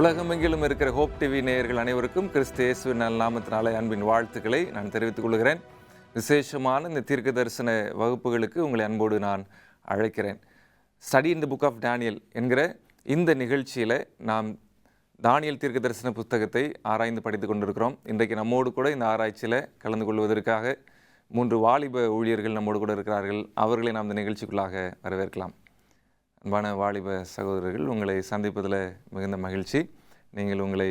உலகமெங்கிலும் இருக்கிற hope TV நேயர்கள் அனைவருக்கும் கிறிஸ்து இயேசுவின் நாமத்தினாலே அன்பின் வாழ்த்துக்களை நான் தெரிவித்துக் கொள்கிறேன். விசேஷமான இந்த தீர்க்க தரிசன வகுப்புகளுக்கு உங்களை அன்போடு நான் அழைக்கிறேன். Study in the book of Daniel என்கிற இந்த நிகழ்ச்சியில் நாம் தானியல் தீர்க்க தரிசன புத்தகத்தை ஆராய்ந்து படித்து கொண்டிருக்கிறோம். இன்றைக்கு நம்மோடு கூட இந்த ஆராய்ச்சியில் கலந்து கொள்வதற்காக 3 வாலிப ஊழியர்கள் நம்மோடு கூட இருக்கிறார்கள். அவர்களை நாம் இந்த நிகழ்ச்சிக்குள்ளாக வரவேற்கலாம். அன்பான வாலிப சகோதரர்கள், உங்களை சந்திப்பதில் மிகுந்த மகிழ்ச்சி. நீங்கள் உங்களை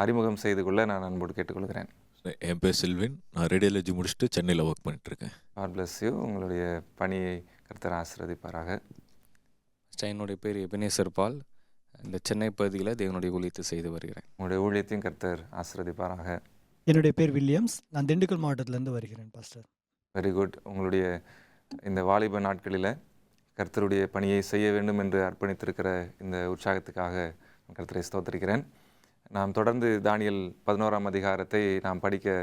அறிமுகம் செய்து கொள்ள நான் அன்போடு கேட்டுக்கொள்கிறேன். என் பேர் செல்வின். நான் ரேடியாலஜி முடிச்சுட்டு சென்னையில் ஒர்க் பண்ணிட்டுருக்கேன். God bless you. உங்களுடைய பணியை கர்த்தர் ஆசீர்வதிப்பாராக. என்னுடைய பேர் எபினேசர் பால். இந்த சென்னை பகுதியில் தேவனுடைய ஊழியத்தை செய்து வருகிறேன். உங்களுடைய ஊழியத்தையும் கர்த்தர் ஆசீர்வதிப்பாராக. என்னுடைய பேர் வில்லியம்ஸ். நான் திண்டுக்கல் மாவட்டத்திலேருந்து வருகிறேன் பாஸ்டர். Very good. உங்களுடைய இந்த வாலிப நாட்களில் கர்த்தருடைய பணியை செய்ய வேண்டும் என்று அர்ப்பணித்திருக்கிற இந்த உற்சாகத்துக்காக கர்த்தரை ஸ்தோத்திரிக்கிறேன். நாம் தொடர்ந்து தானியல் 11ஆம் அதிகாரத்தை நாம் படிக்க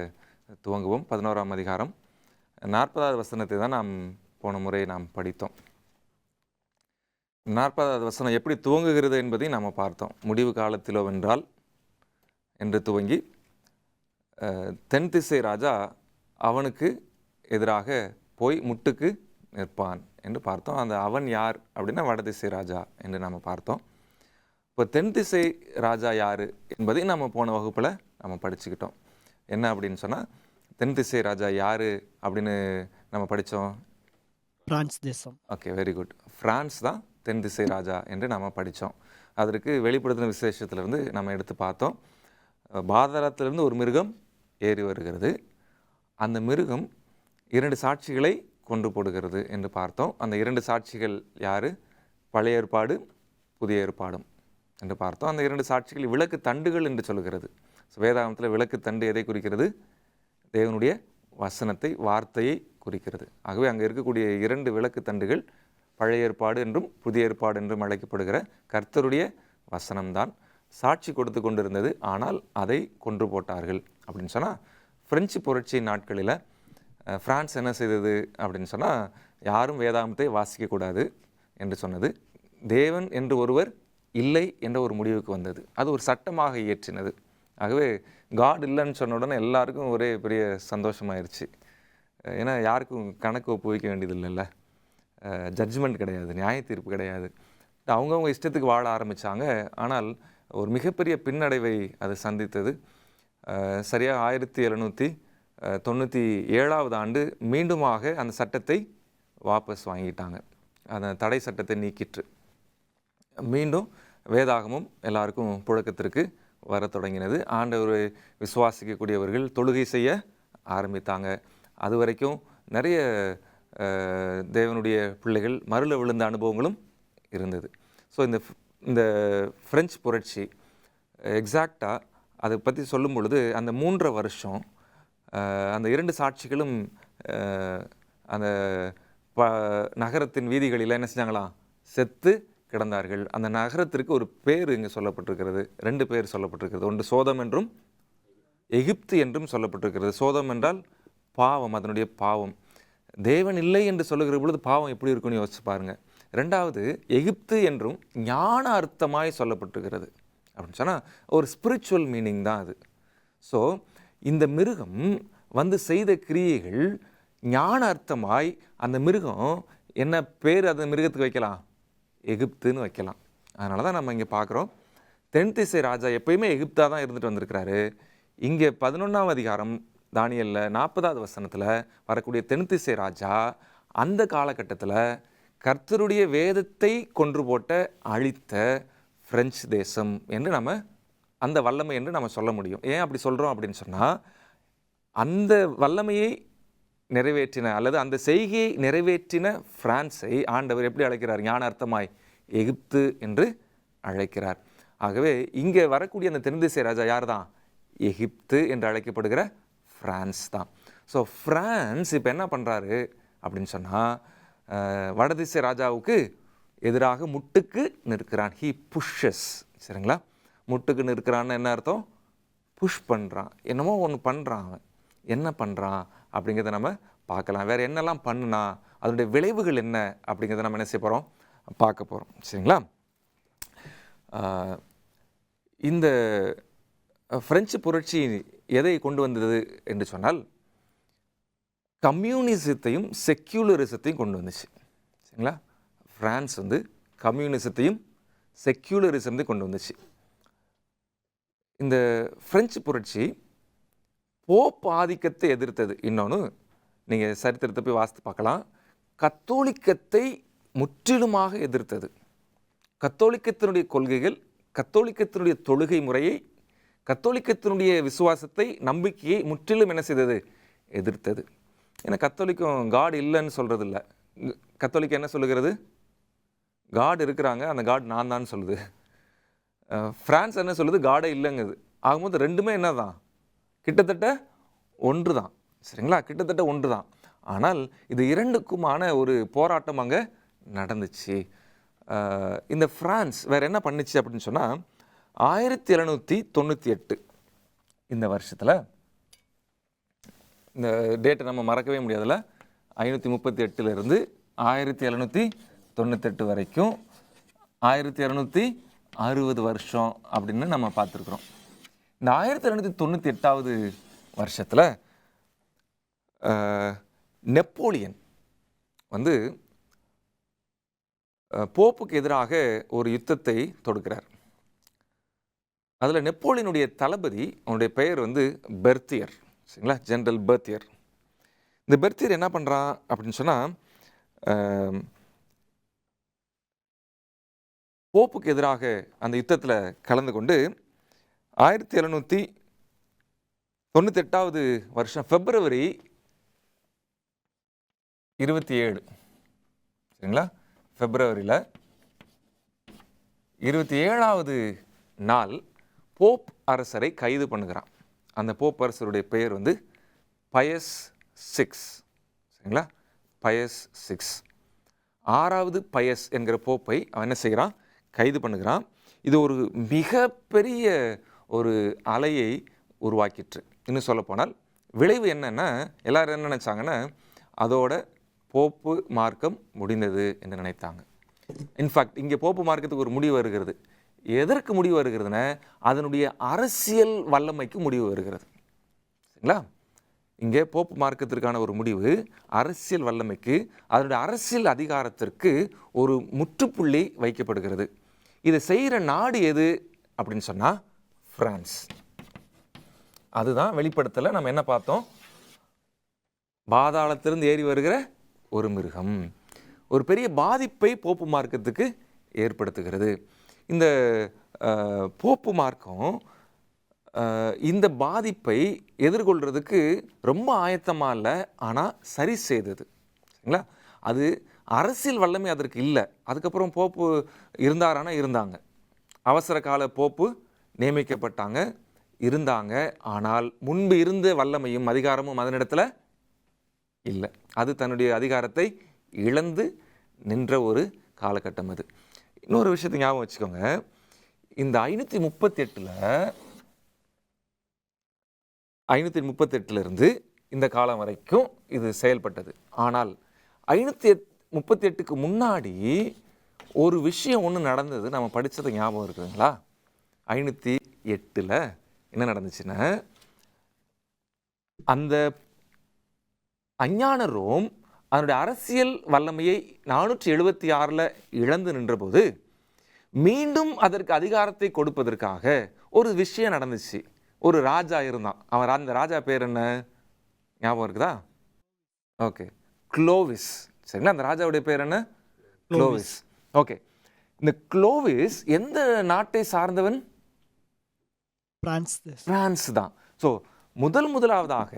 துவங்குவோம். 11ஆம் அதிகாரம் 40வது வசனத்தை தான் நாம் போன முறை நாம் படித்தோம். 40வது வசனம் எப்படி துவங்குகிறது என்பதையும் நாம் பார்த்தோம். முடிவு காலத்திலோ வென்றால் என்று துவங்கி தென் திசை ராஜா அவனுக்கு எதிராக போய் முட்டுக்கு நிற்பான் என்று பார்த்தோம். அந்த அவன் யார் அப்படின்னா வடதிசை ராஜா என்று நாம் பார்த்தோம். இப்போ தென் திசை ராஜா யார் என்பதை நம்ம போன வகுப்பில் நம்ம படிச்சுக்கிட்டோம். என்ன அப்படின்னு சொன்னால், தென் திசை ராஜா யார் அப்படின்னு நம்ம படித்தோம். பிரான்ஸ் தேசம். Okay, very good. பிரான்ஸ் தான் தென் திசை ராஜா என்று நம்ம படித்தோம். அதற்கு வெளிப்படுத்தின விசேஷத்திலிருந்து நம்ம எடுத்து பார்த்தோம். பாதாளத்திலிருந்து ஒரு மிருகம் ஏறி வருகிறது. அந்த மிருகம் 2 சாட்சிகளை கொண்டு போடுகிறது என்று பார்த்தோம். அந்த 2 சாட்சிகள் யார்? பழைய ஏற்பாடு, புதிய ஏற்பாடும் என்று பார்த்தோம். அந்த 2 சாட்சிகள் விளக்கு தண்டுகள் என்று சொல்கிறது. வேதாகமத்தில் விளக்கு தண்டு எதை குறிக்கிறது? தேவனுடைய வசனத்தை, வார்த்தையை குறிக்கிறது. ஆகவே அங்கே இருக்கக்கூடிய 2 விளக்கு தண்டுகள் பழைய ஏற்பாடு என்றும் புதிய ஏற்பாடு என்றும் அழைக்கப்படுகிற கர்த்தருடைய வசனம்தான் சாட்சி கொடுத்து கொண்டிருந்தது. ஆனால் அதை கொன்று போட்டார்கள் அப்படின்னு சொன்னால், பிரெஞ்சு புரட்சியின் நாட்களில் பிரான்ஸ் என்ன செய்தது அப்படின்னு சொன்னால், யாரும் வேதாகமத்தை வாசிக்கக்கூடாது என்று சொன்னது. தேவன் என்று ஒருவர் இல்லை என்ற ஒரு முடிவுக்கு வந்தது. அது ஒரு சட்டமாக இயற்றினது. ஆகவே காட் இல்லைன்னு சொன்ன உடனே எல்லாருக்கும் ஒரே பெரிய சந்தோஷமாயிருச்சு. ஏன்னா யாருக்கும் கணக்கு ஒப்புவிக்க வேண்டியது இல்லைல்ல, ஜட்ஜ்மெண்ட் கிடையாது, நியாய தீர்ப்பு கிடையாது. அவங்கவுங்க இஷ்டத்துக்கு வாழ ஆரம்பித்தாங்க. ஆனால் ஒரு மிகப்பெரிய பின்னடைவை அது சந்தித்தது. சரியாக 1797 ஆண்டு மீண்டுமாக அந்த சட்டத்தை வாபஸ் வாங்கிட்டாங்க. அந்த தடை சட்டத்தை நீக்கிற்று. மீண்டும் வேதாகமும் எல்லாருக்கும் புழக்கத்திற்கு வர தொடங்கினது. ஆண்டவரை விசுவாசிக்கக்கூடியவர்கள் தொழுகை செய்ய ஆரம்பித்தாங்க. அது வரைக்கும் நிறைய தேவனுடைய பிள்ளைகள் மருள விழுந்த அனுபவங்களும் இருந்தது. ஸோ இந்த பிரெஞ்சு புரட்சி எக்ஸாக்டாக அதை பற்றி சொல்லும் பொழுது, அந்த 3 வருஷம் அந்த 2 சாட்சிகளும் அந்த நகரத்தின் வீதிகளில் என்ன செஞ்சாங்களாம்? செத்து கிடந்தார்கள். அந்த நகரத்திற்கு ஒரு பேர் இங்கே சொல்லப்பட்டிருக்கிறது. 2 பேர் சொல்லப்பட்டிருக்கிறது. ஒன்று சோதம் என்றும் எகிப்து என்றும் சொல்லப்பட்டிருக்கிறது. சோதம் என்றால் பாவம், அதனுடைய பாவம். தேவன் இல்லை என்று சொல்லுகிற பொழுது பாவம் எப்படி இருக்குன்னு யோசிச்சு பாருங்கள். 2வது எகிப்து என்றும் ஞான அர்த்தமாய் சொல்லப்பட்டிருக்கிறது. அப்படின்னு சொன்னால் ஒரு ஸ்பிரிச்சுவல் மீனிங் தான் அது. ஸோ இந்த மிருகம் வந்து செய்த கிரியைகள் ஞான அர்த்தமாய், அந்த மிருகம் என்ன பேர் அந்த மிருகத்துக்கு வைக்கலாம்? எகிப்துன்னு வைக்கலாம். அதனால தான் நம்ம இங்கே பார்க்குறோம், தென் திசை ராஜா எப்பயுமே எகிப்தாக தான் இருந்துட்டு வந்திருக்கிறாரு. இங்கே 11ஆம் அதிகாரம் தானியல்ல 40வது வசனத்தில் வரக்கூடிய தென் திசை ராஜா அந்த காலகட்டத்தில் கர்த்தருடைய வேதத்தை கொன்று போட்ட அழித்த பிரெஞ்சு தேசம் என்று நம்ம, அந்த வல்லமை என்று நம்ம சொல்ல முடியும். ஏன் அப்படி சொல்கிறோம் அப்படின்னு சொன்னால், அந்த வல்லமையை நிறைவேற்றின அல்லது அந்த செய்கையை நிறைவேற்றின பிரான்ஸை ஆண்டவர் எப்படி அழைக்கிறார்? ஞான அர்த்தமாய் எகிப்து என்று அழைக்கிறார். ஆகவே இங்கே வரக்கூடிய அந்த தென் திசை ராஜா யார் தான்? எகிப்து என்று அழைக்கப்படுகிற பிரான்ஸ் தான். ஸோ பிரான்ஸ் இப்போ என்ன பண்ணுறாரு அப்படின்னு சொன்னால், வடதிசை ராஜாவுக்கு எதிராக முட்டுக்கு நிற்கிறான். He pushes. சரிங்களா? முட்டுக்கு நிற்கிறான்னு என்ன அர்த்தம்? புஷ் பண்ணுறான். என்னமோ ஒன்று பண்ணுறான். அவன் என்ன பண்ணுறான் அப்படிங்கிறத நம்ம பார்க்கலாம். வேறு என்னெல்லாம் பண்ணுனா, அதனுடைய விளைவுகள் என்ன அப்படிங்கிறத நம்ம என்ன செய்ய போகிறோம்? பார்க்க போகிறோம். சரிங்களா? இந்த பிரெஞ்சு புரட்சி எதை கொண்டு வந்தது என்று சொன்னால் கம்யூனிசத்தையும் செக்யூலரிசத்தையும் கொண்டு வந்துச்சு. சரிங்களா? பிரான்ஸ் வந்து கம்யூனிசத்தையும் செக்யூலரிசத்தையும் கொண்டு வந்துச்சு. இந்த பிரெஞ்சு புரட்சி போப் ஆதிக்கத்தை எதிர்த்தது. இன்னொன்று நீங்கள் சரித்திரத்தை போய் வாசித்து பார்க்கலாம். கத்தோலிக்கத்தை முற்றிலுமாக எதிர்த்தது. கத்தோலிக்கத்தினுடைய கொள்கைகள், கத்தோலிக்கத்தினுடைய தொழுகை முறையை, கத்தோலிக்கத்தினுடைய விசுவாசத்தை, நம்பிக்கையை முற்றிலும் என்ன செய்தது? எதிர்த்தது. ஏன்னா கத்தோலிக்கம் காட் இல்லைன்னு சொல்கிறது இல்லை. கத்தோலிக்கம் என்ன சொல்லுகிறது? காட் இருக்கிறாங்க, அந்த காட் நான் தான் சொல்லுது. பிரான்ஸ் என்ன சொல்லுது? காடே இல்லைங்குது. ஆகும்போது ரெண்டுமே என்ன தான்? கிட்டத்தட்ட ஒன்று தான். சரிங்களா? கிட்டத்தட்ட ஒன்று தான். ஆனால் இது இரண்டுக்குமான ஒரு போராட்டம் அங்கே நடந்துச்சு. இந்த பிரான்ஸ் வேறு என்ன பண்ணிச்சு அப்படின்னு சொன்னால் 1798 இந்த வருஷத்தில், இந்த டேட்டை நம்ம மறக்கவே முடியாதுல்ல, 538 1798 வரைக்கும் 1260 வருஷம் அப்படின்னு நம்ம பார்த்துருக்குறோம். இந்த 1798 வருஷத்தில் நெப்போலியன் வந்து போப்புக்கு எதிராக ஒரு யுத்தத்தை தொடுக்கிறார். அதில் நெப்போலியனுடைய தளபதி, அவனுடைய பெயர் வந்து பெர்த்தியர். சரிங்களா? ஜெனரல் பெர்த்தியர். இந்த பெர்த்தியர் என்ன பண்ணுறான் அப்படின்னு சொன்னால் போப்புக்கு எதிராக அந்த யுத்தத்தில் கலந்து கொண்டு 1798 வருஷம் பிப்ரவரி 27, சரிங்களா, பிப்ரவரியில் 27வது நாள் போப் அரசரை கைது பண்ணுகிறான். அந்த போப் அரசருடைய பெயர் வந்து பயஸ் 6. சரிங்களா? பயஸ் 6. 6வது பயஸ் என்கிற போப்பை அவன் என்ன செய்கிறான்? கைது பண்ணுகிறான். இது ஒரு மிகப்பெரிய ஒரு அலையை உருவாக்கிற்று. இன்னும் சொல்லப்போனால் விளைவு என்னென்னா, எல்லோரும் என்ன நினச்சாங்கன்னா அதோட போப்பு மார்க்கம் முடிந்தது என்று நினைத்தாங்க. இன்ஃபேக்ட் இங்கே போப்பு மார்க்கத்துக்கு ஒரு முடிவு வருகிறது. எதற்கு முடிவு வருகிறதுனா, அதனுடைய அரசியல் வல்லமைக்கு முடிவு வருகிறது. சரிங்களா? இங்கே போப்பு மார்க்கத்திற்கான ஒரு முடிவு, அரசியல் வல்லமைக்கு, அதனுடைய அரசியல் அதிகாரத்திற்கு ஒரு முற்றுப்புள்ளி வைக்கப்படுகிறது. இதை செய்கிற நாடு எது அப்படின்னு சொன்னால் பிரான்ஸ். அதுதான் வெளிப்படுத்தலை நம்ம என்ன பார்த்தோம்? பாதாளத்திலிருந்து ஏறி வருகிற ஒரு மிருகம் ஒரு பெரிய பாதிப்பை போப்பு மார்க்கத்துக்கு ஏற்படுத்துகிறது. இந்த போப்பு மார்க்கம் இந்த பாதிப்பை எதிர்கொள்கிறதுக்கு ரொம்ப ஆயத்தமாக இல்லை, ஆனால் சரி செய்தது. சரிங்களா? அது அரசியல் வல்லமை அதற்கு இல்லை. அதுக்கப்புறம் போப்பு இருந்தாரானா இருந்தாங்க, அவசர கால போப்பு நியமிக்கப்பட்டாங்க, இருந்தாங்க. ஆனால் முன்பு இருந்த வல்லமையும் அதிகாரமும் அதனிடத்தில் இல்லை. அது தன்னுடைய அதிகாரத்தை இழந்து நின்ற ஒரு காலகட்டம் அது. இன்னொரு விஷயத்தை ஞாபகம் வச்சுக்கோங்க. இந்த 538 இந்த காலம் வரைக்கும் இது செயல்பட்டது. ஆனால் 538க்கு முன்னாடி ஒரு விஷயம் ஒன்று நடந்தது. நம்ம படித்தது ஞாபகம் இருக்குதுங்களா? 508 என்ன நடந்துச்சுன்னா, அந்த அஞ்ஞான ரோம் அதனுடைய அரசியல் வல்லமையை 476 இழந்து நின்றபோது மீண்டும் அதற்கு அதிகாரத்தை கொடுப்பதற்காக ஒரு விஷயம் நடந்துச்சு. ஒரு ராஜா இருந்தான். அந்த ராஜா பேர் என்ன ஞாபகம் இருக்குதா? Okay, Clovis. சரிங்களா? அந்த ராஜாவுடைய பேர் என்ன? குளோவிஸ். ஓகே, இந்த குளோவிஸ் எந்த நாட்டை சார்ந்தவன்? பிரான்ஸ் தான். ஸோ முதலாவதாக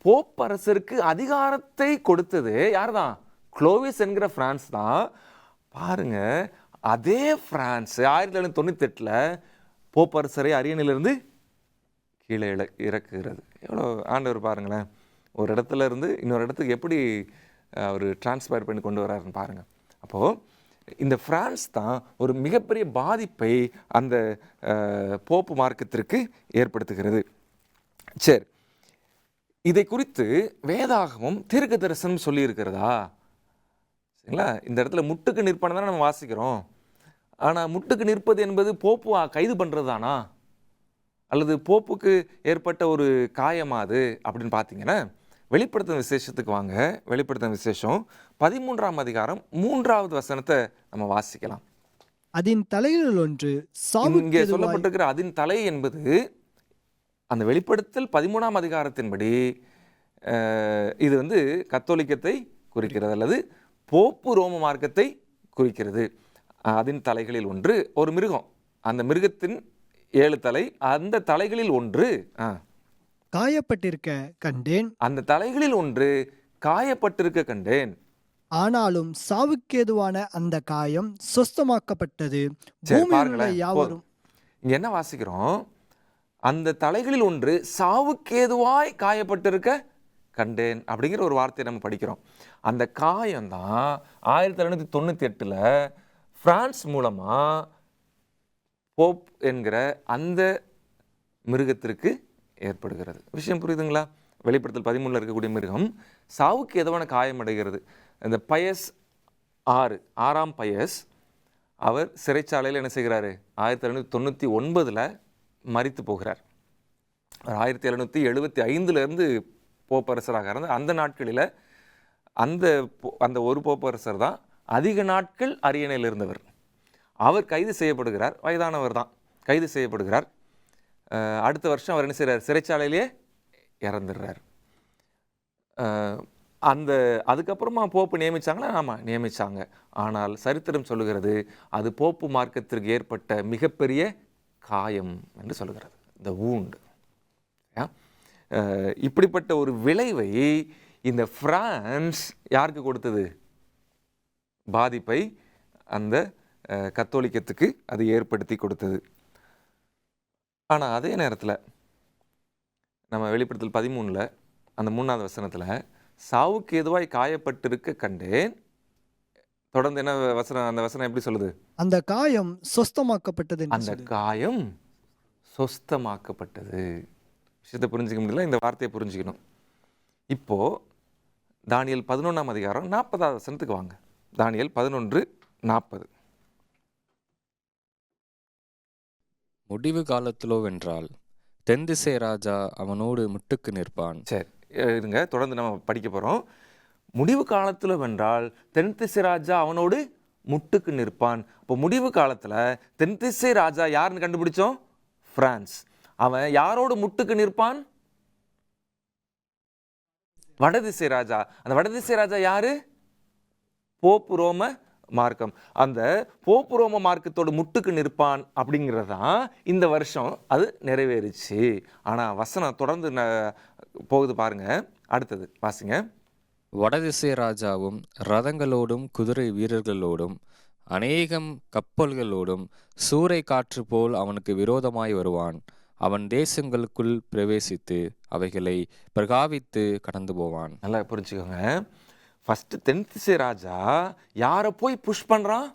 போப் அரசருக்கு அதிகாரத்தை கொடுத்தது யார் தான்? குளோவிஸ் என்கிற பிரான்ஸ் தான். பாருங்க, அதே பிரான்ஸ் 1798 போப் அரசரை அரியணையிலிருந்து கீழே இறக்குகிறது. எவ்வளோ ஆண்டவர் பாருங்களேன், ஒரு இடத்துல இருந்து இன்னொரு இடத்துக்கு எப்படி அவர் டிரான்ஸ்ஃபர் பண்ணி கொண்டு வர்றாருன்னு பாருங்கள். அப்போது இந்த பிரான்ஸ் தான் ஒரு மிகப்பெரிய பாதிப்பை அந்த போப்பு மார்க்கத்திற்கு ஏற்படுத்துகிறது. சரி, இதை குறித்து வேதாகமும் தீர்க்க தரிசனம் சொல்லியிருக்கிறதா? சரிங்களா? இந்த இடத்துல முட்டுக்கு நிற்பனை தானே நம்ம வாசிக்கிறோம். ஆனால் முட்டுக்கு நிற்பது என்பது போப்பு கைது பண்ணுறது தானா? அல்லது போப்புக்கு ஏற்பட்ட ஒரு காயமா அது அப்படின்னு பார்த்தீங்கன்னா, வெளிப்படுத்தின விசேஷத்துக்கு வாங்க. வெளிப்படுத்தின விசேஷம் 13ஆம் அதிகாரம் 3வது வசனத்தை நம்ம வாசிக்கலாம். அதன் தலைகளில் ஒன்று இங்கே சாவுக்கேதுவாய் சொல்லப்பட்டிருக்கிற அதன் தலை என்பது அந்த வெளிப்படுத்தல் 13ஆம் அதிகாரத்தின்படி இது வந்து கத்தோலிக்கத்தை குறிக்கிறது அல்லது போப்பு ரோம மார்க்கத்தை குறிக்கிறது. அதன் தலைகளில் ஒன்று ஒரு மிருகம், அந்த மிருகத்தின் 7 தலை, அந்த தலைகளில் ஒன்று காயப்பட்டிருக்க கண்டேன். அந்த தலைகளில் ஒன்று காயப்பட்டிருக்க கண்டேன். ஆனாலும் சாவுக்கேதுவான அந்த காயம் சொஸ்தமாக்கப்பட்டது. சரி, பூமியில் உள்ள பாருங்களேன். யாவரும் இங்க என்ன வாசிக்கிறோம்? அந்த தலைகளில் ஒன்று சாவுக்கேதுவாய் காயப்பட்டிருக்க கண்டேன் அப்படிங்கிற ஒரு வார்த்தையை நம்ம படிக்கிறோம். அந்த காயம்தான் 1798 பிரான்ஸ் மூலமா போப் என்கிற அந்த மிருகத்திற்கு ஏற்படுகிறது. விஷயம் புரியுதுங்களா? வெளிப்படுத்தல் 13 இருக்கக்கூடிய மிருகம் சாவுக்கு எதுவான காயம் அடைகிறது. இந்த பயஸ் 6ஆம் பயஸ் அவர் சிறைச்சாலையில் என்ன செய்கிறாரு? 1799 மரித்து போகிறார். 1775 போப்பரசராக இருந்த அந்த நாட்களில் அந்த ஒரு போப்பரசர் தான் அதிக நாட்கள் அரியணையில் இருந்தவர். அவர் கைது செய்யப்படுகிறார். வயதானவர் தான், கைது செய்யப்படுகிறார். அடுத்த வருஷம் அவர் என்ன செய்கிறார்? சிறைச்சாலையிலேயே இறந்துடுறார். அதுக்கப்புறமா போப்பு நியமித்தாங்களா? ஆமாம், நியமித்தாங்க. ஆனால் சரித்திரம் சொல்லுகிறது அது போப்பு மார்க்கத்திற்கு ஏற்பட்ட மிகப்பெரிய காயம் என்று சொல்லுகிறது, த வூண்ட். இப்படிப்பட்ட ஒரு விளைவை இந்த பிரான்ஸ் யாருக்கு கொடுத்தது? பாதிப்பை அந்த கத்தோலிக்கத்துக்கு அது ஏற்படுத்தி கொடுத்தது. ஆனால் அதே நேரத்தில் நம்ம வெளிப்படுத்தல் 13 அந்த 3வது வசனத்தில் சாவுக்கு எதுவாய் காயப்பட்டிருக்க கண்டேன். தொடர்ந்து என்ன வசனம்? அந்த வசனம் எப்படி சொல்லுது? அந்த காயம் சொஸ்தமாக்கப்பட்டது. அந்த காயம் சொஸ்தமாக்கப்பட்டது. விஷயத்தை புரிஞ்சிக்க முடியல, இந்த வார்த்தையை புரிஞ்சுக்கணும். இப்போ தானியேல் 11ஆம் அதிகாரம் 40வது வசனத்துக்கு வாங்க. தானியேல் 11:40. முடிவு காலத்திலோ வென்றால் தென்திசை ராஜா அவனோடு முட்டுக்கு நிற்பான். சரி, இருங்க, தொடர்ந்து நம்ம படிக்க போகிறோம். முடிவு காலத்தில் வென்றால் தென்திசை ராஜா அவனோடு முட்டுக்கு நிற்பான். இப்போ முடிவு காலத்தில் தென்திசை ராஜா யாருன்னு கண்டுபிடிச்சோம்? பிரான்ஸ். அவன் யாரோடு முட்டுக்கு நிற்பான்? வடதிசை ராஜா. அந்த வடதிசை ராஜா யாரு? போப்பு ரோம மார்க்கம். அந்த போப்பு ரோம மார்க்கத்தோடு முட்டுக்கு நிற்பான் அப்படிங்கிறதான் இந்த வருஷம் அது நிறைவேறிச்சு. ஆனால் வசனம் தொடர்ந்து போகுது பாருங்க. அடுத்தது வாசிங்க. வடதிசை ராஜாவும் ரதங்களோடும் குதிரை வீரர்களோடும் அநேகம் கப்பல்களோடும் சூறை காற்று போல் அவனுக்கு விரோதமாய் வருவான். அவன் தேசங்களுக்குள் பிரவேசித்து அவைகளை பிரகாவித்து கடந்து போவான். நல்லா புரிஞ்சுக்கோங்க. ஃபர்ஸ்ட் தென்திசை ராஜா யாரை போய் புஷ் பண்றான்?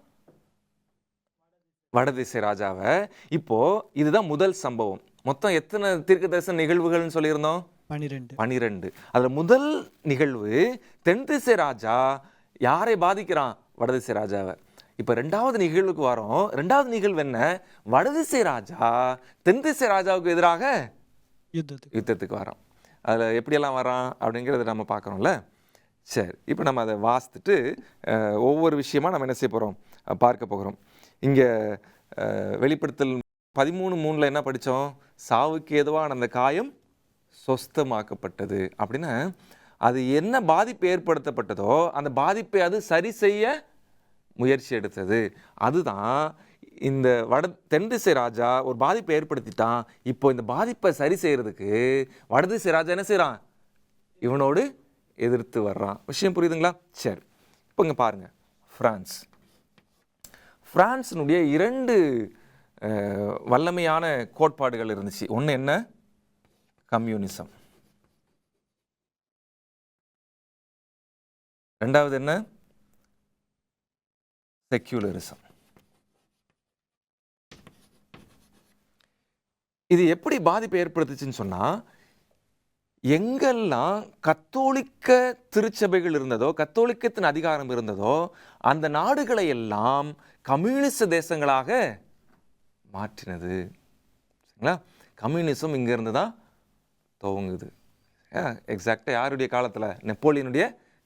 வடதிசை ராஜாவை. இப்போ இதுதான் முதல் சம்பவம். மொத்தம் எத்தனை தீர்க்கதரிசன நிகழ்வுகள்னு சொல்லியிருந்தோம்? 12. அதுல முதல் நிகழ்வு தென்திசை ராஜா யாரை பாதிக்கிறான்? வடதிசை ராஜாவை. இப்போ 2வது நிகழ்வுக்கு வரோம். 2வது நிகழ்வு என்ன? வடதிசை ராஜா தென்திசை ராஜாவுக்கு எதிராக யுத்தத்துக்கு வரோம். அதில் எப்படியெல்லாம் வரான் அப்படிங்கிறத நம்ம பார்க்குறோம்ல. சரி, இப்போ நம்ம அதை வாசித்துட்டு ஒவ்வொரு விஷயமா நம்ம என்ன செய்ய போகிறோம்? பார்க்க போகிறோம். இங்கே வெளிப்படுத்தல் 13:3 என்ன படித்தோம்? சாவுக்கு எதுவான அந்த காயம் சொஸ்தமாக்கப்பட்டது. அப்படின்னா அது என்ன பாதிப்பு ஏற்படுத்தப்பட்டதோ அந்த பாதிப்பை அது சரி செய்ய முயற்சி எடுத்தது. அதுதான் இந்த தென்திசை ராஜா ஒரு பாதிப்பை ஏற்படுத்திட்டான். இப்போ இந்த பாதிப்பை சரி செய்யறதுக்கு வடதிசை ராஜா என்ன செய்யறான்? இவனோடு எதிர்த்து வர்றான். விஷயம் புரியுதுங்களா? சரி, இப்போ இங்கே பாருங்க. பிரான்ஸினுடைய 2 வல்லமையான கோட்பாடுகள் இருந்துச்சு. ஒன்று என்ன? கம்யூனிசம். 2வது என்ன? செக்யூலரிசம். இது எப்படி பாதிப்பை ஏற்படுத்துச்சுன்னு சொன்னா, எங்கெல்லாம் கத்தோலிக்க திருச்சபைகள் இருந்ததோ, கத்தோலிக்கத்தின் அதிகாரம் இருந்ததோ, அந்த நாடுகளை எல்லாம் கம்யூனிஸ்ட் தேசங்களாக மாற்றினது. சரிங்களா? கம்யூனிசம் இங்கேருந்து தான் துவங்குது. எக்ஸாக்டாக யாருடைய காலத்தில்? நெப்போலியனுடைய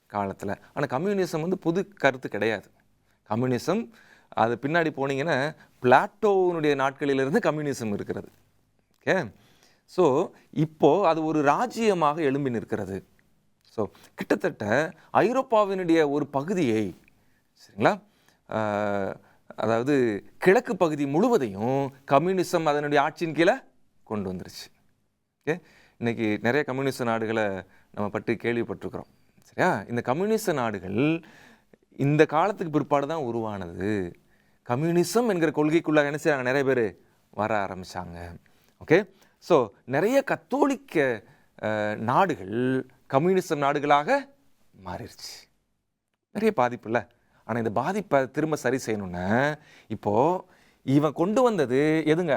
காலத்தில். ஆனால் கம்யூனிசம் வந்து புது கருத்து கிடையாது. கம்யூனிசம் அது பின்னாடி போனீங்கன்னா பிளாட்டோனுடைய நாட்களிலிருந்து கம்யூனிசம் இருக்கிறது. ஓகே, ஸோ இப்போது அது ஒரு ராஜ்யமாக எழும்பி நிற்கிறது. ஸோ கிட்டத்தட்ட ஐரோப்பாவினுடைய ஒரு பகுதியை, சரிங்களா, அதாவது கிழக்கு பகுதி முழுவதையும் கம்யூனிசம் அதனுடைய ஆட்சியின் கீழே கொண்டு வந்துருச்சு. ஓகே, இன்றைக்கி நிறைய கம்யூனிச நாடுகளை நம்ம பற்றி கேள்விப்பட்டிருக்கிறோம். சரியா? இந்த கம்யூனிச நாடுகள் இந்த காலத்துக்கு பிற்பாடு தான் உருவானது. கம்யூனிசம் என்கிற கொள்கைக்குள்ளாக என்ன செய்கிறாங்க? நிறைய பேர் வர ஆரம்பித்தாங்க. ஓகே, ஸோ நிறைய கத்தோலிக்க நாடுகள் கம்யூனிசம் நாடுகளாக மாறிடுச்சு. நிறைய பாதிப்பு இல்லை. ஆனால் இந்த பாதிப்பை திரும்ப சரி செய்யணும்னா இப்போது இவன் கொண்டு வந்தது எதுங்க?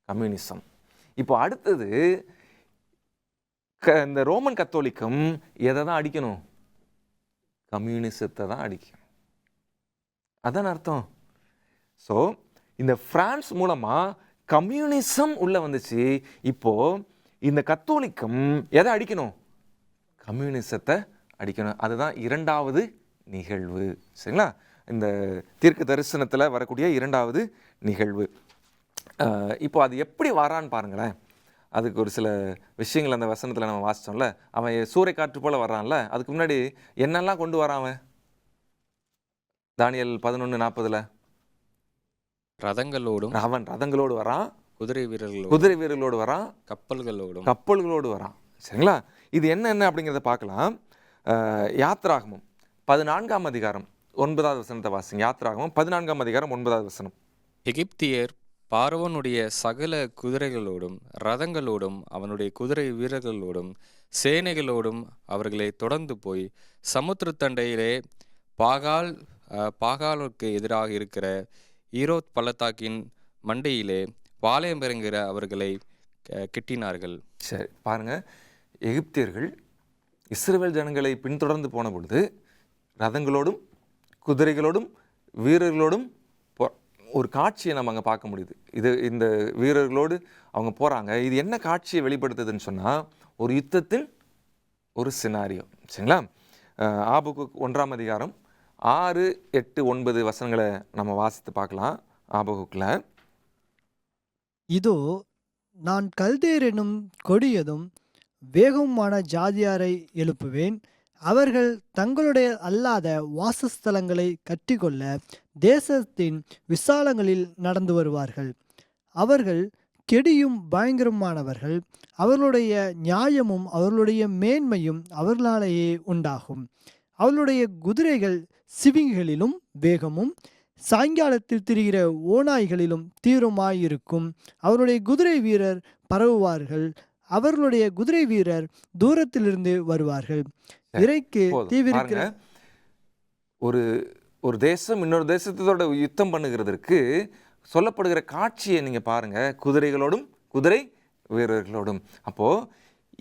கம்யூனிசம். இப்போ அடுத்தது இந்த ரோமன் கத்தோலிக்கம் எதை தான் அடிக்கணும்? கம்யூனிசத்தை தான் அடிக்கணும். அதான் அர்த்தம். ஸோ இந்த பிரான்ஸ் மூலமாக கம்யூனிசம் உள்ளே வந்துச்சு. இப்போது இந்த கத்தோலிக்கம் எதை அடிக்கணும்? கம்யூனிசத்தை அடிக்கணும். அதுதான் இரண்டாவது நிகழ்வு. சரிங்களா? இந்த தீர்க்க தரிசனத்தில் வரக்கூடிய இரண்டாவது நிகழ்வு. இப்போ அது எப்படி வரான்னு பாருங்களேன். அதுக்கு ஒரு சில விஷயங்கள் அந்த வசனத்தில் நம்ம வாசித்தோம்ல. அவன் சூறை காற்று போல் வர்றான்ல, அதுக்கு முன்னாடி என்னெல்லாம் கொண்டு வரான் அவன்? தானியேல் 11:40 ரதங்களோடும் அவன் ரதங்களோடு வரான், குதிரை வீரர்களோடு வரான், கப்பல்களோடு வரான். சரிங்களா? இது என்ன அப்படிங்கிறத பார்க்கலாம். யாத்ராகமம் 14ஆம் அதிகாரம் 9வது வசனத்தை வாசிங்க. யாத்ராகமம் 14ஆம் அதிகாரம் 9வது வசனம். எகிப்தியர் பார்வோனுடைய சகல குதிரைகளோடும் ரதங்களோடும் அவனுடைய குதிரை வீரர்களோடும் சேனைகளோடும் அவர்களை தொடர்ந்து போய் சமுத்திரத்தண்டையிலே பாகாலுக்கு எதிராக இருக்கிற ஈரோத் பள்ளத்தாக்கின் மண்டையிலே பாளையம் இறங்குகிற அவர்களை கெட்டினார்கள். சரி, பாருங்க, எகிப்தியர்கள் இஸ்ரவேல் ஜனங்களை பின்தொடர்ந்து போன பொழுது ரதங்களோடும் குதிரைகளோடும் வீரர்களோடும் ஒரு காட்சியை நம்ம அங்கே பார்க்க முடியுது. இந்த வீரர்களோடு அவங்க போகிறாங்க. இது என்ன காட்சியை வெளிப்படுத்துதுன்னு சொன்னால், ஒரு யுத்தத்தின் ஒரு சினாரியோ. சரிங்களா? ஆபகுக் 1ஆம் அதிகாரம் 6, 8, 9 வசனங்களை நம்ம வாசித்து பார்க்கலாம். ஆபகுக்கில், இதோ நான் கல்தேர் என்னும் கொடியதும் வேகமான ஜாதியாரை எழுப்புவேன். அவர்கள் தங்களுடைய அல்லாத வாசஸ்தலங்களை கட்டிக்கொள்ள தேசத்தின் விசாலங்களில் நடந்து வருவார்கள். அவர்கள் கெடியும் பயங்கரமானவர்கள். அவர்களுடைய நியாயமும் அவர்களுடைய மேன்மையும் அவர்களாலேயே உண்டாகும். அவர்களுடைய குதிரைகள் சிவிங்கிகளிலும் வேகமும் சாயங்காலத்தில் திரிகிற ஓநாய்களிலும் தீவிரமாயிருக்கும். அவருடைய குதிரை வீரர் பரவுவார்கள். அவர்களுடைய குதிரை வீரர் தூரத்திலிருந்து வருவார்கள். இறைக்கு தீவிரிக்கிற ஒரு தேசம் இன்னொரு தேசத்தோட யுத்தம் பண்ணுகிறதற்கு சொல்லப்படுகிற காட்சியை நீங்கள் பாருங்கள். குதிரைகளோடும் குதிரை வீரர்களோடும். அப்போது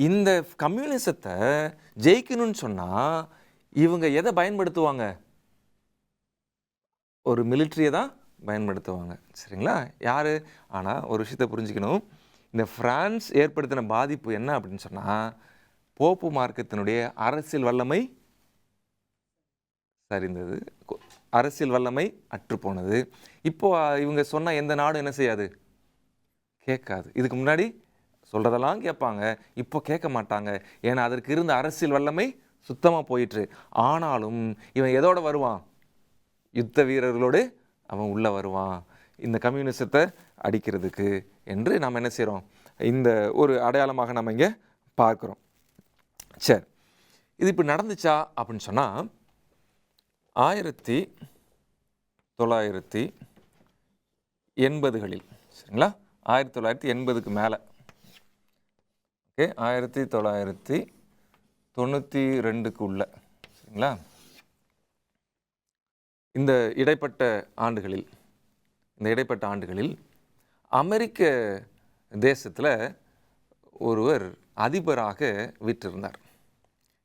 இந்த கம்யூனிசத்தை ஜெயிக்கணும்னு சொன்னால் இவங்க எதை பயன்படுத்துவாங்க? ஒரு மிலிட்ரியை தான் பயன்படுத்துவாங்க. சரிங்களா? யார்? ஆனால் ஒரு விஷயத்தை புரிஞ்சுக்கணும். இந்த பிரான்ஸ் ஏற்படுத்தின பாதிப்பு என்ன அப்படின்னு சொன்னால், போப்பு மார்க்கத்தினுடைய அரசியல் வல்லமை சரிந்தது, அரசியல் வல்லமை அற்றுப்போனது. இப்போது இவங்க சொன்னால் எந்த நாடும் என்ன செய்யாது? கேட்காது. இதுக்கு முன்னாடி சொல்கிறதெல்லாம் கேட்பாங்க, இப்போ கேட்க மாட்டாங்க. ஏன்னா அதற்கு இருந்த அரசியல் வல்லமை சுத்தமாக போயிட்டுரு. ஆனாலும் இவன் எதோட வருவான்? யுத்த வீரர்களோடு அவன் உள்ளே வருவான், இந்த கம்யூனிசத்தை அடிக்கிறதுக்கு என்று நாம் என்ன செய்கிறோம்? இந்த ஒரு அடையாளமாக நம்ம இங்கே பார்க்குறோம். சரி, இது இப்போ நடந்துச்சா அப்படின்னு சொன்னால் 1980களில், சரிங்களா, 1980க்கு மேலே, ஓகே, 1992க்கு உள்ள, சரிங்களா, இந்த இடைப்பட்ட ஆண்டுகளில் அமெரிக்க தேசத்தில் ஒருவர் அதிபராக வீற்றிருந்தார்.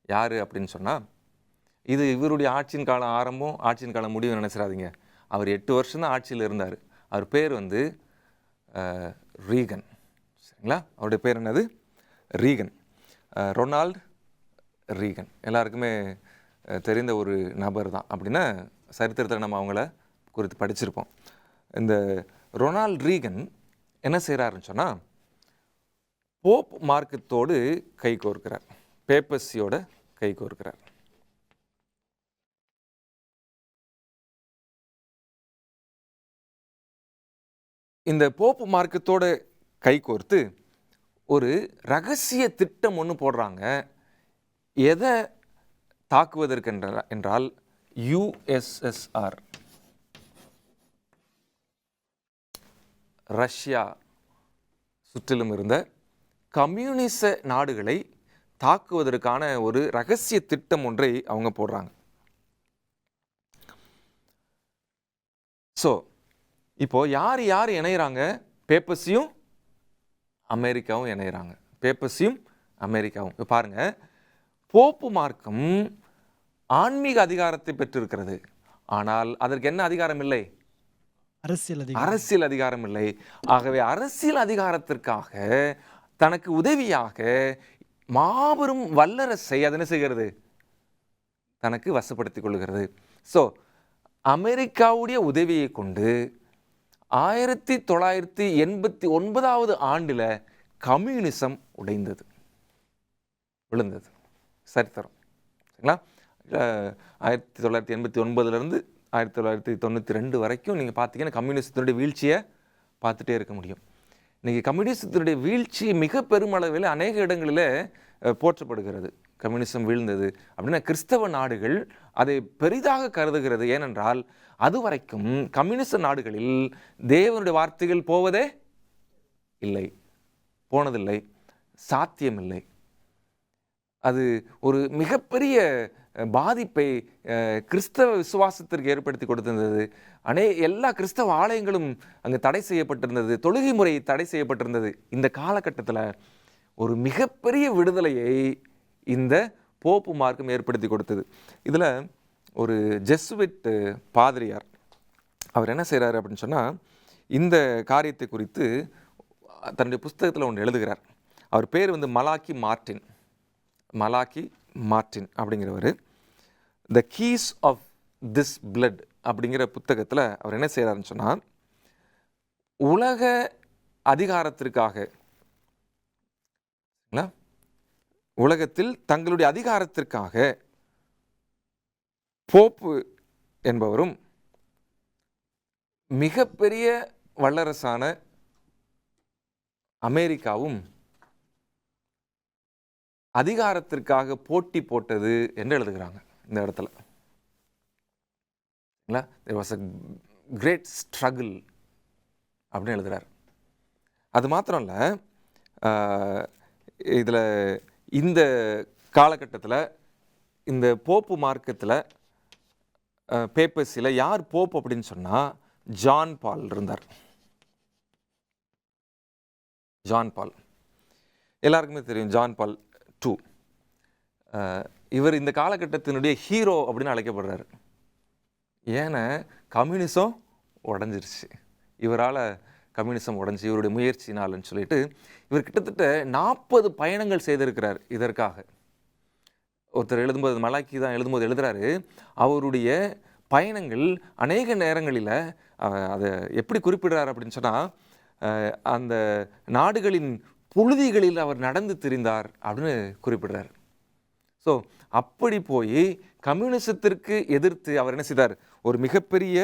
யார் அப்படின்னு சொன்னால், இது இவருடைய ஆட்சியின் காலம் ஆரம்பம், ஆட்சியின் காலம் முடிவு நினைச்சிடாதீங்க. அவர் 8 வருஷம் தான் ஆட்சியில் இருந்தார். அவர் பேர் ரீகன். சரிங்களா? அவருடைய பேர் என்னது? ரீகன். Ronald Reagan. எல்லாருக்குமே தெரிந்த ஒரு நபர் தான். அப்படின்னா சரித்திரத்தில் நம்ம அவங்கள குறித்து படிச்சிருப்போம். இந்த ரொனால்ட் ரீகன் என்ன செய்கிறாருன்னு சொன்னால், போப் மார்க்கத்தோடு கை கோர்க்கிறார், பேப்பசியோட கை கோர்க்கிறார். இந்த போப்பு மார்க்கத்தோட கை கோர்த்து ஒரு ரகசிய திட்டம் ஒன்று போடுறாங்க. எதை தாக்குவதற்கு என்றால் யுஎஸ்எஸ்ஆர், ரஷ்யா சுற்றிலும் இருந்த கம்யூனிச நாடுகளை தாக்குவதற்கான ஒரு ரகசிய திட்டம் ஒன்றை அவங்க போடுறாங்க. ஸோ இப்போ யார் யார் இணைகிறாங்க? பேப்பசியும் அமெரிக்காவும் இணைகிறாங்க. பேப்பசியும் அமெரிக்காவும். இப்போ பாருங்க, போப்பு மார்க்கம் ஆன்மீக அதிகாரத்தை பெற்றிருக்கிறது. ஆனால் அதற்கு என்ன அதிகாரம் இல்லை? அரசியல் அதிகாரம் இல்லை. ஆகவே அரசியல் அதிகாரத்திற்காக தனக்கு உதவியாக மாபெரும் வல்லரசை அது என்ன செய்கிறது? தனக்கு வசப்படுத்திக் கொள்கிறது. ஸோ அமெரிக்காவுடைய உதவியை கொண்டு 1989 ஆண்டில் கம்யூனிசம் உடைந்தது, விழுந்தது. சரித்திரம். சரிங்களா? 1989 1992 வரைக்கும் நீங்கள் பார்த்தீங்கன்னா கம்யூனிசத்தினுடைய வீழ்ச்சியை பார்த்துட்டே இருக்க முடியும். இன்றைக்கி கம்யூனிசத்தினுடைய வீழ்ச்சி மிக பெருமளவில் அநேக இடங்களில் போற்றப்படுகிறது. கம்யூனிசம் வீழ்ந்தது அப்படின்னா கிறிஸ்தவ நாடுகள் அதை பெரிதாக கருதுகிறது. ஏனென்றால் அதுவரைக்கும் கம்யூனிச நாடுகளில் தேவனுடைய வார்த்தைகள் போவதே இல்லை, போனதில்லை, சாத்தியமில்லை. அது ஒரு மிகப்பெரிய பாதிப்பை கிறிஸ்தவ விசுவாசத்திற்கு ஏற்படுத்தி கொடுத்திருந்தது. எல்லா கிறிஸ்தவ ஆலயங்களும் அங்கே தடை செய்யப்பட்டிருந்தது, தொழுகை முறை தடை செய்யப்பட்டிருந்தது. இந்த காலகட்டத்தில் ஒரு மிகப்பெரிய விடுதலையை இந்த போப்பு மார்க்கம் ஏற்படுத்தி கொடுத்தது. இதில் ஒரு ஜெசுவிட் பாதிரியார் அவர் என்ன செய்கிறாரு அப்படின்னு சொன்னால், இந்த காரியத்தை குறித்து தன்னுடைய புஸ்தகத்தில் ஒன்று எழுதுகிறார். அவர் பேர் மலாக்கி மார்டின் அப்படிங்கிறவர். The keys of this blood அப்படிங்கிற புத்தகத்தில் அவர் என்ன செய்கிறாருன்னு சொன்னால், உலக அதிகாரத்திற்காக, உலகத்தில் தங்களுடைய அதிகாரத்திற்காக போப்பு என்பவரும் மிகப்பெரிய வல்லரசான அமெரிக்காவும் அதிகாரத்திற்காக போட்டி போட்டது என்று எழுதுகிறாங்க இந்த இடத்துல. there was a great struggle அப்படின்னு எழுதுகிறார். அது மாத்திரம் இல்லை, இதில் இந்த காலகட்டத்தில் இந்த போப்பு மார்க்கத்தில் பேப்பர்ஸில் யார் போப் அப்படின்னு சொன்னால் ஜான் பால் இருந்தார். ஜான் பால் எல்லாருக்குமே தெரியும். ஜான் பால் 2 இவர் இந்த காலகட்டத்தினுடைய ஹீரோ அப்படின்னு அழைக்கப்படுறாரு. ஏன்னா கம்யூனிசம் உடஞ்சிருச்சு, இவரால் கம்யூனிசம் உடஞ்சி, இவருடைய முயற்சினால்னு சொல்லிட்டு இவர் கிட்டத்தட்ட 40 பயணங்கள் செய்திருக்கிறார் இதற்காக. ஒருத்தர் எழுதும்போது, மலாக்கி தான் எழுதும்போது எழுதுகிறாரு, அவருடைய பயணங்கள் அநேக நேரங்களில் அதை எப்படி குறிப்பிடுறார் அப்படின்னு சொன்னால், அந்த நாடுகளின் புழுதிகளில் அவர் நடந்து திரிந்தார் அப்படின்னு குறிப்பிடுறார். ஸோ அப்படி போய் கம்யூனிசத்திற்கு எதிர்த்து அவர் என்ன செய்தார்? ஒரு மிகப்பெரிய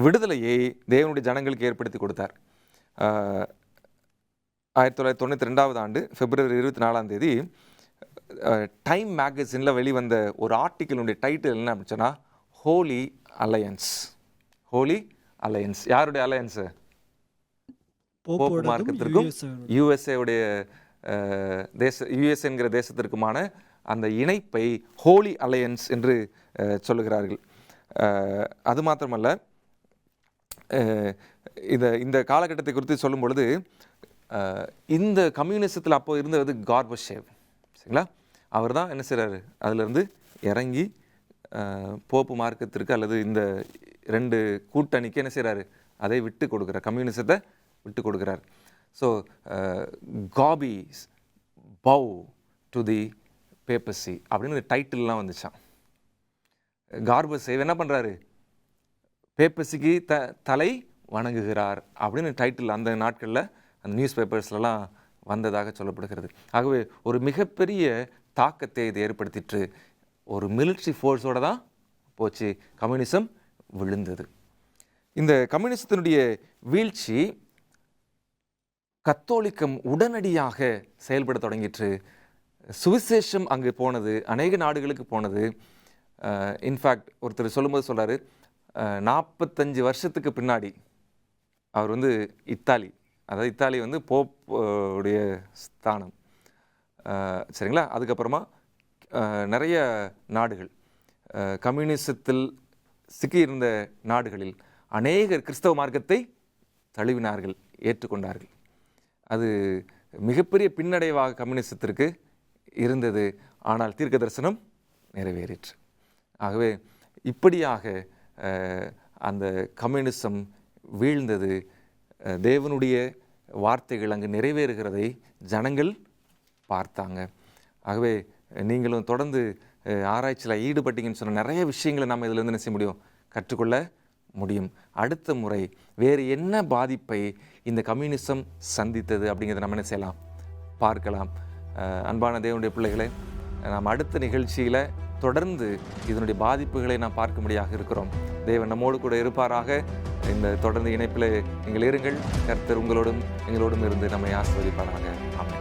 விடுதலையை தேவனுடைய ஜனங்களுக்கு ஏற்படுத்தி கொடுத்தார். 1992 ஆண்டு பிப்ரவரி 24 டைம் மேகசினில் வெளிவந்த ஒரு ஆர்டிக்கிளுடைய டைட்டில் என்ன அப்படின்னு சொன்னால், ஹோலி அலையன்ஸ். ஹோலி அலையன்ஸ் யாருடைய அலையன்ஸு? போப்பு மார்க்கத்திற்கும் யுஎஸ்ஏவுடைய யுஎஸ்ஏங்கிற தேசத்திற்குமான அந்த இணைப்பை ஹோலி அலையன்ஸ் என்று சொல்லுகிறார்கள். அது மாத்திரமல்ல, இந்த காலகட்டத்தை குறித்து சொல்லும் பொழுது இந்த கம்யூனிசத்தில் அப்போ இருந்தது கார்பச்சேவ். சரிங்களா? அவர் தான் என்ன செய்கிறாரு? அதிலிருந்து இறங்கி போப்பு மார்க்கத்திற்கு அல்லது இந்த 2 கூட்டணிக்கு என்ன செய்கிறாரு? அதை விட்டு கொடுக்குறார், கம்யூனிசத்தை விட்டு கொடுக்குறார். So copies bow to the பேப்பசி அப்படின்னு டைட்டில்லாம் வந்துச்சான். கார்பஸே என்ன பண்ணுறாரு, பேப்பசிக்கு தலை வணங்குகிறார் அப்படின்னு டைட்டில் அந்த நாட்களில் அந்த நியூஸ் பேப்பர்ஸ்லாம் வந்ததாக சொல்லப்படுகிறது. ஆகவே ஒரு மிகப்பெரிய தாக்கத்தை இது ஏற்படுத்திட்டு ஒரு மிலிட்ரி ஃபோர்ஸோடு தான் போச்சு, கம்யூனிசம் விழுந்தது. இந்த கம்யூனிசத்தினுடைய வீழ்ச்சி கத்தோலிக்கம் உடனடியாக செயல்பட தொடங்கிற்று. சுவிசேஷம் அங்கு போனது, அநேக நாடுகளுக்கு போனது. இன்ஃபேக்ட் ஒருத்தர் சொல்லும்போது சொல்கிறாரு, 45 வருஷத்துக்கு பின்னாடி அவர் இத்தாலி, அதாவது இத்தாலி போப் உடைய ஸ்தானம், சரிங்களா. அதுக்கப்புறமா நிறைய நாடுகள் கம்யூனிசத்தில் சிக்கியிருந்த நாடுகளில் அநேகர் கிறிஸ்தவ மார்க்கத்தை தழுவினார்கள், ஏற்றுக்கொண்டார்கள். அது மிகப்பெரிய பின்னடைவாக கம்யூனிசத்திற்கு இருந்தது. ஆனால் தீர்க்க தரிசனம் நிறைவேறிற்று. ஆகவே இப்படியாக அந்த கம்யூனிசம் வீழ்ந்தது. தேவனுடைய வார்த்தைகள் அங்கு நிறைவேறுகிறதை ஜனங்கள் பார்த்தாங்க. ஆகவே நீங்களும் தொடர்ந்து ஆராய்ச்சியில் ஈடுபட்டீங்கன்னு சொன்ன நிறைய விஷயங்களை நம்ம இதில் என்ன செய்ய முடியும், கற்றுக்கொள்ள முடியும். அடுத்த முறை வேறு என்ன பாதிப்பை இந்த கம்யூனிசம் சந்தித்தது அப்படிங்கிறத நம்ம என்ன செய்யலாம், பார்க்கலாம். அன்பான தேவனுடைய பிள்ளைகளை, நாம் அடுத்த நிகழ்ச்சியில் தொடர்ந்து இதனுடைய பாதிப்புகளை நாம் பார்க்கும்படியாக இருக்கிறோம். தேவன் நம்மோடு கூட இருப்பாராக. இந்த தொடர்ந்து இணைப்பில் நீங்கள் இருங்கள். கர்த்தர் உங்களோடும் எங்களோடும் இருந்து நம்மை ஆசீர்வதிப்பாராக. ஆமென்.